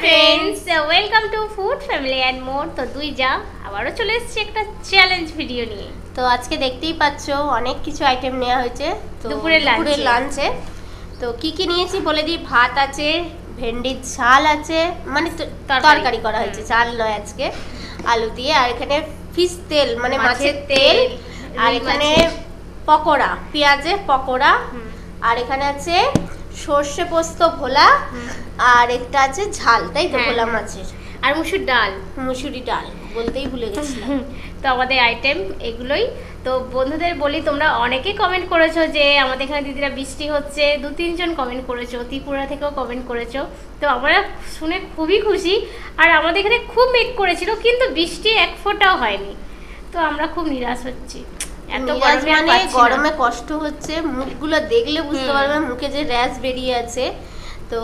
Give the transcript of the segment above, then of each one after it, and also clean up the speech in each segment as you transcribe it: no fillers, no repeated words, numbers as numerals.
friends, welcome to Food Family and More। তো দুই যা আবারও চলে এসেছি একটা চ্যালেঞ্জ ভিডিও নিয়ে। তো আজকে দেখতেই পাচ্ছ অনেক কিছু আইটেম নেওয়া হয়েছে তো দুপুরের লাঞ্চে। তো কি কি নিয়েছি বলে দিই। ভাত আছে, ভেন্ডির ঝাল আছে, মানে তরকারি করা হয়েছে, চাল নয় আজকে, আলু দিয়ে। আর এখানে ফিশ তেল মানে মাছের তেল, আর এখানে পকোড়া, পেঁয়াজের পকোড়া, আর এখানে আছে সর্ষে পোস্ত ভোলা, আর একটা আছে ঝাল, তাই তো ভোলা মাছের, আর মুসুরি ডাল বলতেই ভুলে গেছিলাম। তো আমাদের আইটেম এগুলোই। তো বন্ধুদের বলি, তোমরা অনেকে কমেন্ট করেছো যে আমাদের এখানে দিদিরা বৃষ্টি হচ্ছে, 2-3 জন কমেন্ট করেছো, ত্রিপুরা থেকেও কমেন্ট করেছো। তো আমরা শুনে খুবই খুশি। আর আমাদের এখানে খুব মেঘ করেছিল, কিন্তু বৃষ্টি এক ফোঁটাও হয়নি। তো আমরা খুব নিরাশ হচ্ছি, এত গরমে কষ্ট হচ্ছে। মুখগুলো দেখলে বুঝতে পারবে মুখে যে র্যাশ বেরিয়ে আছে। তো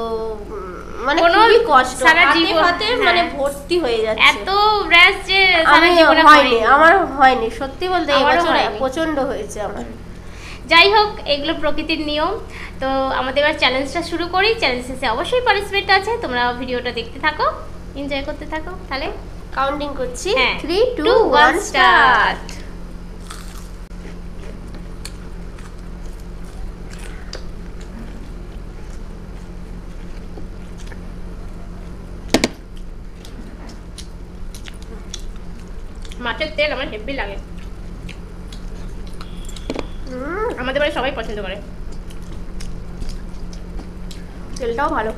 মানে খুবই কষ্ট, সারা জীবনে মানে ভর্তি হয়ে যাচ্ছে। এত র্যাশ যে সারা জীবনে হয়নি, আমার হয়নি, সত্যি বলতে এই বছর প্রচন্ড হয়েছে আমার। যাই হোক, এগুলো প্রকৃতির নিয়ম। তো আমাদের এবার চ্যালেঞ্জটা শুরু করি। চ্যালেঞ্জ শেষে অবশ্যই পার্টিসিপেট আছে, তোমরা ভিডিওটা দেখতে থাকো, এনজয় করতে থাকো। তাহলে কাউন্টিং করছি, 3, 2, 1 স্টার্ট। মাছের তেল আমার হেভি লাগে, আমাদের বাড়ি সবাই পছন্দ করে। তেলটাও ভালো।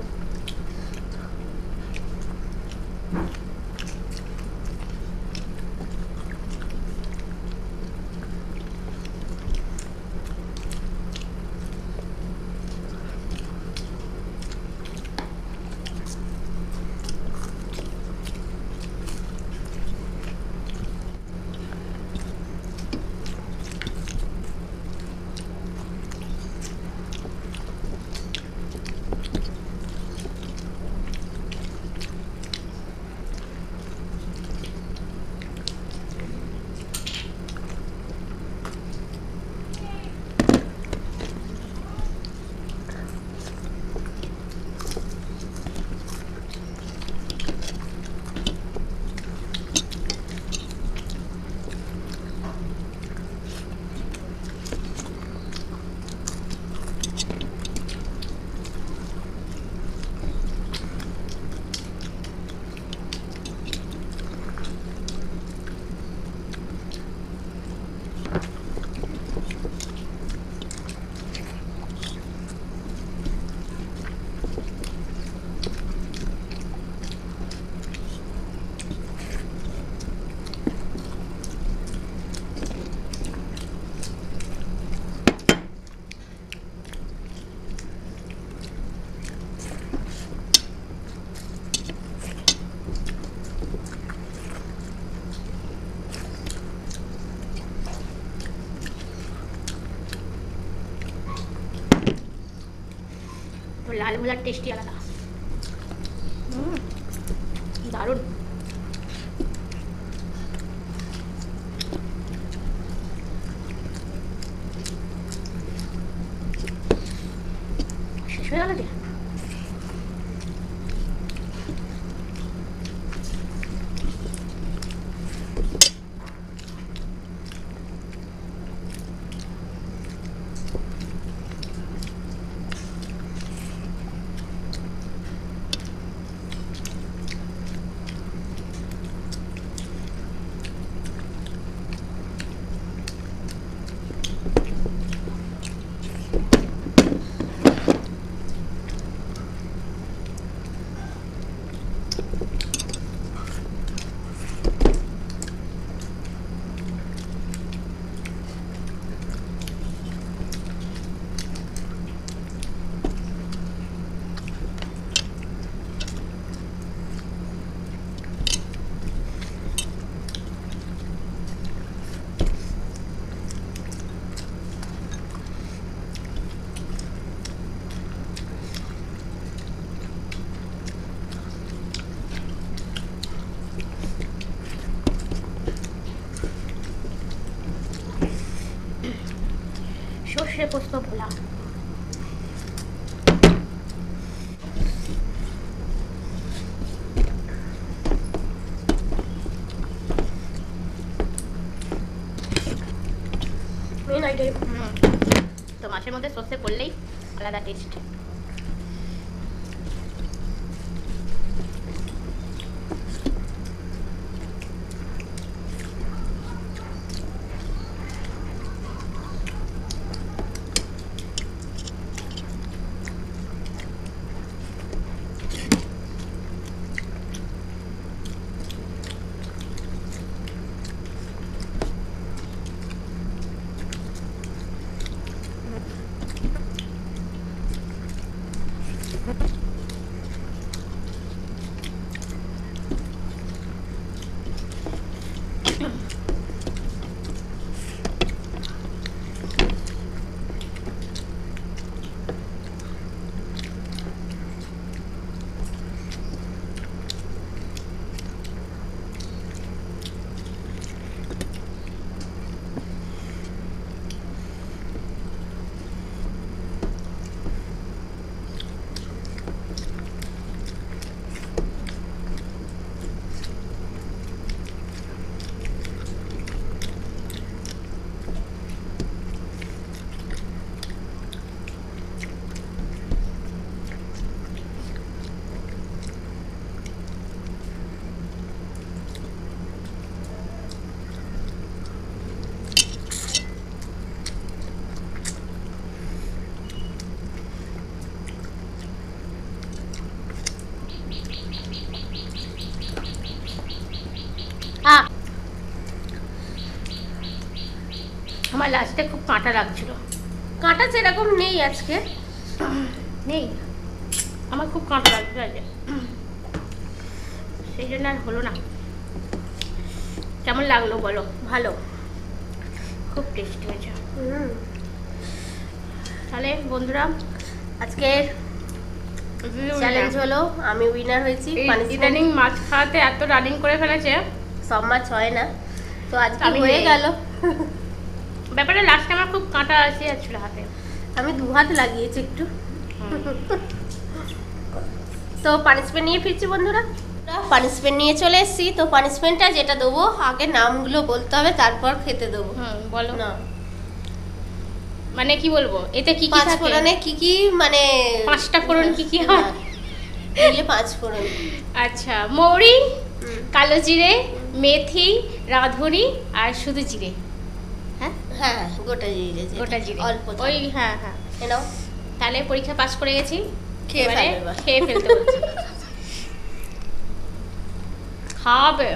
লাল ভোলার টেস্টি আলাদা, দারুণ। শেষ হয়ে গেল যে সর্ষে পোস্ত ভোলা। মাছের মধ্যে সর্ষে পড়লেই আলাদা টেস্ট। আমার লাস্টে খুব কাঁটা লাগছিল। কাঁটা সেরকম নেই আজকে, নেই, আমার খুব কাঁটা লাগছিল আজকে, সেই জন্য আর হলো না। কেমন লাগলো বলো? ভালো, খুব টেস্টি হয়েছে। তাহলে বন্ধুরা আজকের চ্যালেঞ্জ হলো আমি উইনার হয়েছি। ইদানিং মাছ খাওয়াতে এত রানিং করে ফেলেছে, সব মাছ হয় না, তো আজকে আমি হয়ে গেল। ব্যাপারে লাস্টে আমার খুব কাঁটা আসে যাচ্ছিল হাতে, আমি 2 হাত লাগিয়েছি একটু। তো পানিশমেন্ট নিয়ে ফিরছি বন্ধুরা, পানিশমেন্ট নিয়ে চলে এসেছি। তো পানিশমেন্টটা যেটা দেবো আগে নামগুলো বলতে হবে, তারপর খেতে দেবো। বলো না মানে কি বলবো, এতে কি কি পাঁচ থাকে? ফোড়নে কি কি, মানে 5টা ফোড়ন কি কি হয়? দিলে 5 ফোড়ন। আচ্ছা, মৌরি, কালো জিরে, মেথি, রাঁধুনি আর শুধু জিরে। হ্যাঁ হ্যাঁ, গোটা জিরে, গোটা জিরে অল্প ওই, হ্যাঁ হ্যাঁ। নাও, তাহলে পরীক্ষা পাস করে গেছি, খেয়ে এবারে ফেলবে। খেয়ে ফেলতে বলছি। খাবে,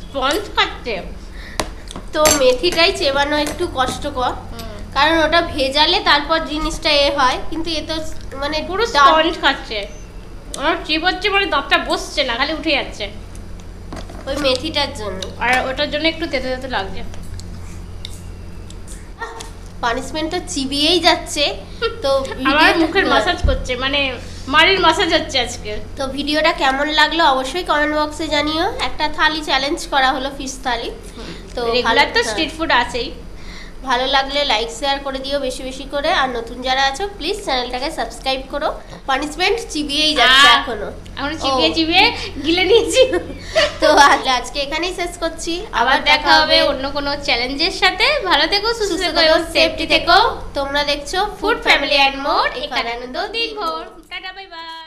স্পঞ্জ খাচ্ছে। তো মেথিটাই চেবানো একটু কষ্টকর, কারণ ওটা ভেজালে তারপর জিনিসটা হয়, কিন্তু এ তো মানে পুরো স্পঞ্জ খাচ্ছে। আমার চিবোচ্ছে মানে দাঁতটা বসছে না, খালি উঠে যাচ্ছে। ওই মেথিটার জন্য, আর ওটার জন্য একটু তেতো তেতো লাগছে। পানিশমেন্ট তো চিবিয়েই যাচ্ছে। তো আমার মুখের মাসাজ করছে, মানে মাড়ির মাসাজ হচ্ছে আজকে। তো ভিডিওটা কেমন লাগলো অবশ্যই কমেন্ট বক্সে জানিও। একটা থালি চ্যালেঞ্জ করা হলো, ফিশ থালি। তো রেগুলার তো স্ট্রিট ফুড আছেই। ভালো লাগলে লাইক শেয়ার করে দিও বেশি বেশি করে, আর নতুন যারা আছো প্লিজ চ্যানেলটাকে সাবস্ক্রাইব করো। পানিশমেন্ট চিবিয়েই যাচ্ছে এখনো, চিবিয়ে চিবিয়ে গিলে নিয়েছি। তো আজকে এখানেই শেষ করছি, আবার দেখা হবে অন্য কোনো চ্যালেঞ্জের সাথে। ভালো থেকো, সুস্থ থেকো, সেফটি থেকো। তোমরা দেখছো ফুড ফ্যামিলি অ্যান্ড মোর, এখানে আনন্দ দিন ভোর। Tata, bye bye.